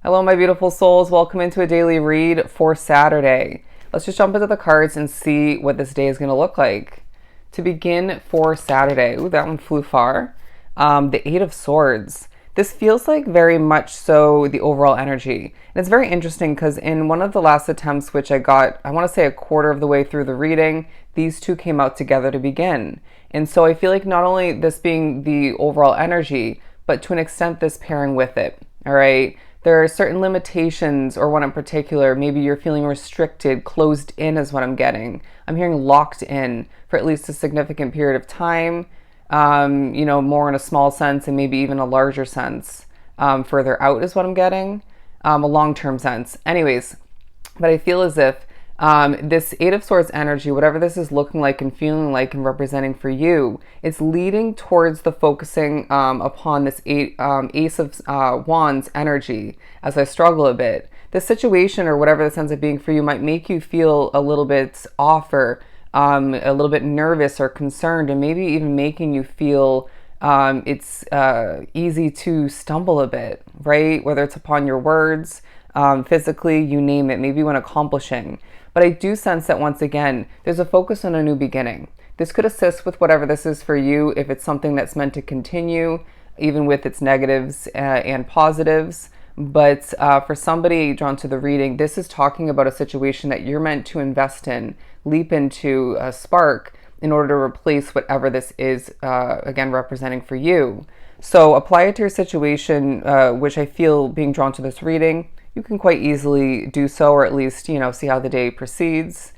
Hello, my beautiful souls. Welcome into a daily read for Saturday. Let's just jump into the cards and see what this day is going to look like. To begin for Saturday, ooh, that one flew far. The Eight of Swords. This feels like very much so the overall energy. And it's very interesting because in one of the last attempts, which I got, I want to say a quarter of the way through the reading, these two came out together to begin. And so I feel like not only this being the overall energy, but to an extent this pairing with it. All right. There are certain limitations, or one in particular, maybe you're feeling restricted, closed in is what I'm getting. I'm hearing locked in for at least a significant period of time, more in a small sense and maybe even a larger sense. Further out is what I'm getting, a long-term sense. Anyways, but I feel as if this Eight of Swords energy, whatever this is looking like and feeling like and representing for you, it's leading towards the focusing upon this Ace of Wands energy as I struggle a bit. This situation or whatever this ends up being for you might make you feel a little bit off or a little bit nervous or concerned, and maybe even making you feel it's easy to stumble a bit, right? Whether it's upon your words, physically, you name it, maybe when accomplishing. But I do sense that once again, there's a focus on a new beginning. This could assist with whatever this is for you, if it's something that's meant to continue, even with its negatives and positives. But for somebody drawn to the reading, this is talking about a situation that you're meant to invest in, leap into, spark, in order to replace whatever this is, again, representing for you. So apply it to your situation, which I feel being drawn to this reading, you can quite easily do so, or at least, see how the day proceeds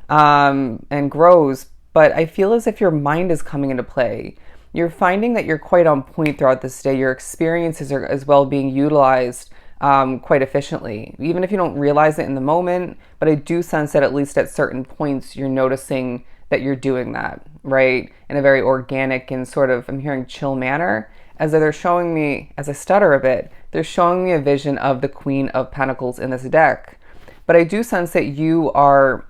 and grows. But I feel as if your mind is coming into play. You're finding that you're quite on point throughout this day. Your experiences are as well being utilized quite efficiently, even if you don't realize it in the moment. But I do sense that at least at certain points, you're noticing that you're doing that, right? In a very organic and sort of, I'm hearing chill manner. As they're showing me, as I stutter a bit, they're showing me a vision of the Queen of Pentacles in this deck. But I do sense that you are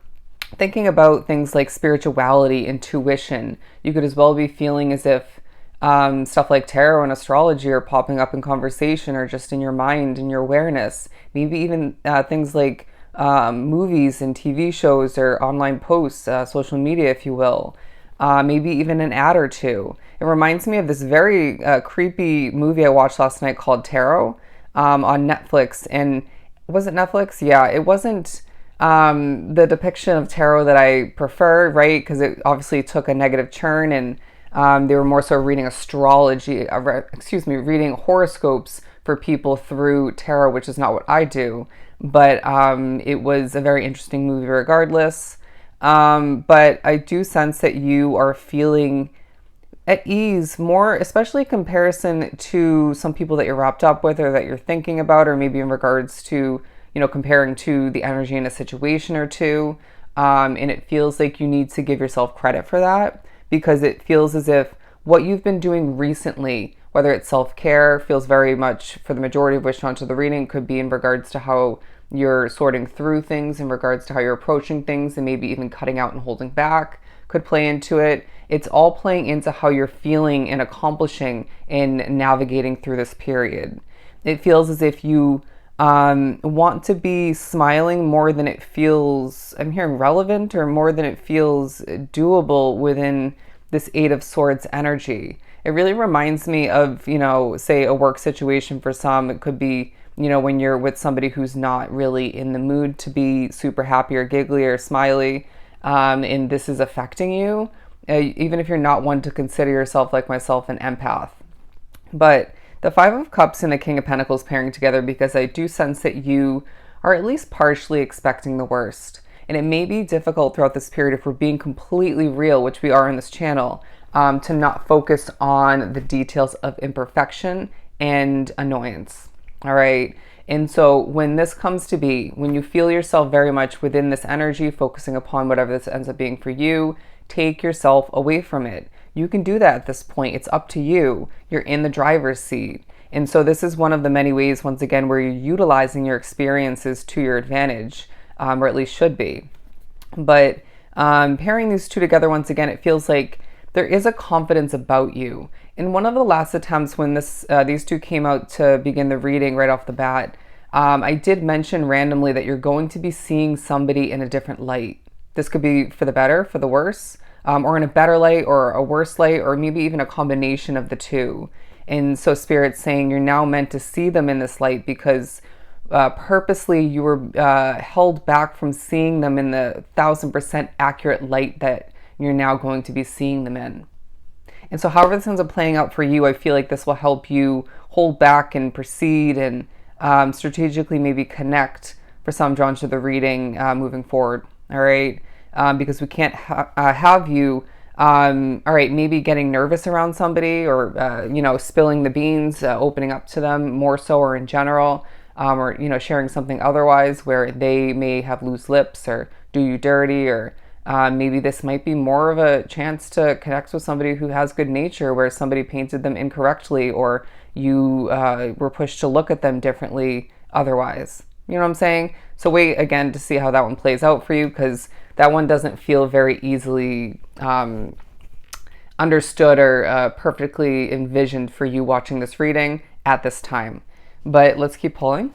thinking about things like spirituality, intuition. You could as well be feeling as if stuff like tarot and astrology are popping up in conversation or just in your mind and your awareness. Maybe even things like movies and TV shows or online posts, social media, if you will. Maybe even an ad or two. It reminds me of this very creepy movie I watched last night called Tarot on Netflix. And was it Netflix? Yeah, it wasn't the depiction of tarot that I prefer, right? Because it obviously took a negative turn, and they were more so reading astrology, reading horoscopes for people through tarot, which is not what I do. But it was a very interesting movie regardless. But I do sense that you are feeling at ease more, especially in comparison to some people that you're wrapped up with or that you're thinking about, or maybe in regards to, comparing to the energy in a situation or two. And it feels like you need to give yourself credit for that, because it feels as if what you've been doing recently, whether it's self-care, feels very much, for the majority of which onto the reading, could be in regards to how you're sorting through things, in regards to how you're approaching things, and maybe even cutting out and holding back could play into it. It's all playing into how you're feeling and accomplishing in navigating through this period. It feels as if you want to be smiling more than it feels, I'm hearing relevant, or more than it feels doable within this Eight of Swords energy. It really reminds me of, say a work situation for some. It could be, when you're with somebody who's not really in the mood to be super happy or giggly or smiley, and this is affecting you, even if you're not one to consider yourself, like myself, an empath. But the Five of Cups and the King of Pentacles pairing together, because I do sense that you are at least partially expecting the worst. And it may be difficult throughout this period, if we're being completely real, which we are in this channel, to not focus on the details of imperfection and annoyance. All right. And so when this comes to be, when you feel yourself very much within this energy, focusing upon whatever this ends up being for you, take yourself away from it. You can do that at this point. It's up to you. You're in the driver's seat. And so this is one of the many ways, once again, where you're utilizing your experiences to your advantage, or at least should be. But pairing these two together, once again, it feels like there is a confidence about you. In one of the last attempts when these two came out to begin the reading right off the bat, I did mention randomly that you're going to be seeing somebody in a different light. This could be for the better, for the worse, or in a better light or a worse light, or maybe even a combination of the two. And so Spirit's saying you're now meant to see them in this light because purposely you were held back from seeing them in the 1000% accurate light that you're now going to be seeing them in. And so however this ends up playing out for you, I feel like this will help you hold back and proceed and strategically maybe connect, for some drawn to the reading, moving forward. All right. Because we can't have you, all right, maybe getting nervous around somebody or, spilling the beans, opening up to them more so or in general, or, sharing something otherwise where they may have loose lips or do you dirty, or maybe this might be more of a chance to connect with somebody who has good nature where somebody painted them incorrectly or you were pushed to look at them differently otherwise. You know what I'm saying? So wait again to see how that one plays out for you, because that one doesn't feel very easily understood or perfectly envisioned for you watching this reading at this time. But let's keep pulling.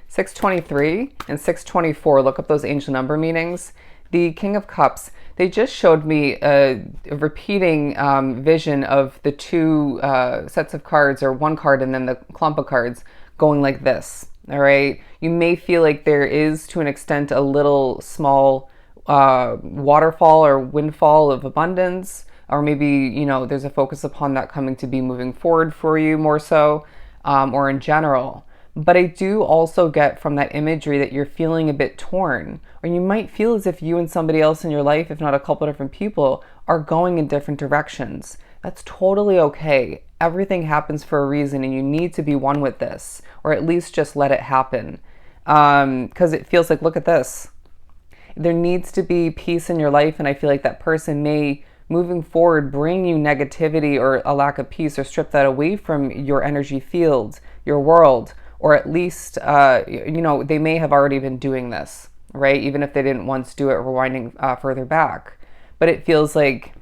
623 and 624, look up those angel number meanings. The King of Cups, they just showed me a repeating vision of the two sets of cards, or one card and then the clump of cards going like this. All right. You may feel like there is, to an extent, a little small waterfall or windfall of abundance, or maybe, there's a focus upon that coming to be moving forward for you more so, or in general. But I do also get from that imagery that you're feeling a bit torn, or you might feel as if you and somebody else in your life, if not a couple different people, are going in different directions. That's totally okay. Everything happens for a reason, and you need to be one with this, or at least just let it happen. Because it feels like, look at this. There needs to be peace in your life, and I feel like that person may, moving forward, bring you negativity or a lack of peace, or strip that away from your energy field, your world, or at least, they may have already been doing this, right? Even if they didn't once do it, rewinding further back. But it feels like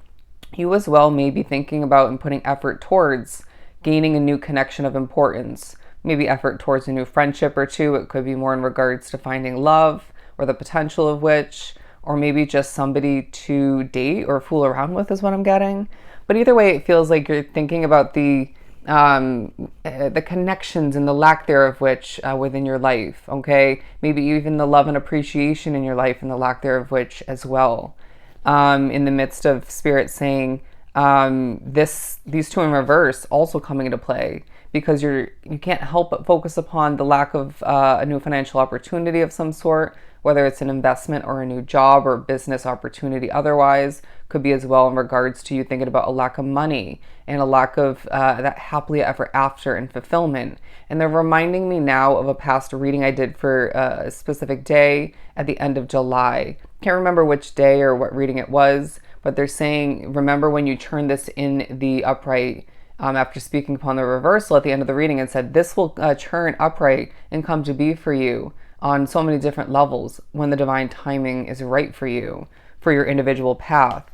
you as well may be thinking about and putting effort towards gaining a new connection of importance, maybe effort towards a new friendship or two. It could be more in regards to finding love or the potential of which, or maybe just somebody to date or fool around with is what I'm getting. But either way, it feels like you're thinking about the connections and the lack thereof which within your life, okay? Maybe even the love and appreciation in your life and the lack thereof which as well. In the midst of Spirit saying these two in reverse also coming into play, because you can't help but focus upon the lack of a new financial opportunity of some sort, whether it's an investment or a new job or business opportunity otherwise. Could be as well in regards to you thinking about a lack of money and a lack of that happily ever after and fulfillment. And they're reminding me now of a past reading I did for a specific day at the end of July. Can't remember which day or what reading it was, but they're saying, remember when you turn this in the upright, after speaking upon the reversal at the end of the reading, and said, this will turn upright and come to be for you on so many different levels when the divine timing is right for you, for your individual path.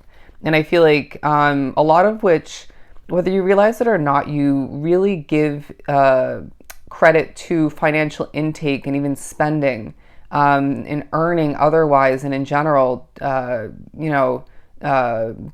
And I feel like a lot of which, whether you realize it or not, you really give credit to financial intake and even spending and earning otherwise, and in general,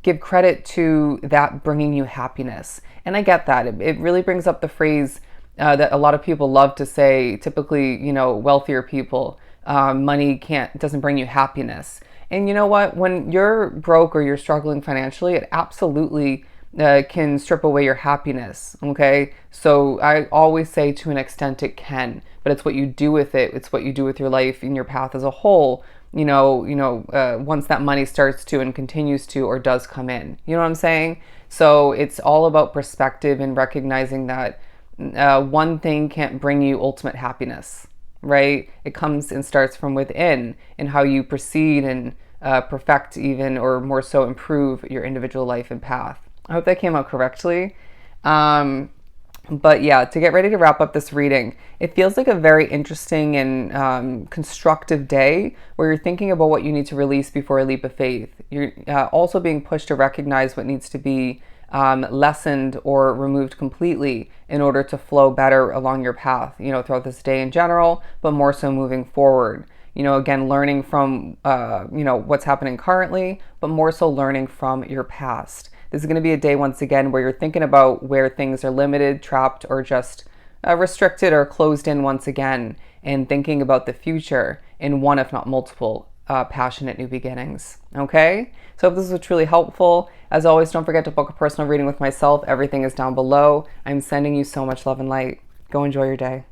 give credit to that bringing you happiness. And I get that. It really brings up the phrase that a lot of people love to say, typically, wealthier people, money doesn't bring you happiness. And you know what? When you're broke or you're struggling financially, it absolutely can strip away your happiness. Okay. So I always say, to an extent it can, but it's what you do with it. It's what you do with your life and your path as a whole. Once that money starts to and continues to or does come in, you know what I'm saying? So it's all about perspective and recognizing that one thing can't bring you ultimate happiness, right? It comes and starts from within, and how you proceed and perfect even, or more so improve your individual life and path. I hope that came out correctly. But yeah, to get ready to wrap up this reading, it feels like a very interesting and constructive day where you're thinking about what you need to release before a leap of faith. You're also being pushed to recognize what needs to be lessened or removed completely in order to flow better along your path, throughout this day in general, but more so moving forward. Again, learning from, what's happening currently, but more so learning from your past. This is going to be a day, once again, where you're thinking about where things are limited, trapped, or just restricted or closed in once again, and thinking about the future in one, if not multiple, passionate new beginnings. Okay? So I hope this was truly helpful. As always, don't forget to book a personal reading with myself. Everything is down below. I'm sending you so much love and light. Go enjoy your day.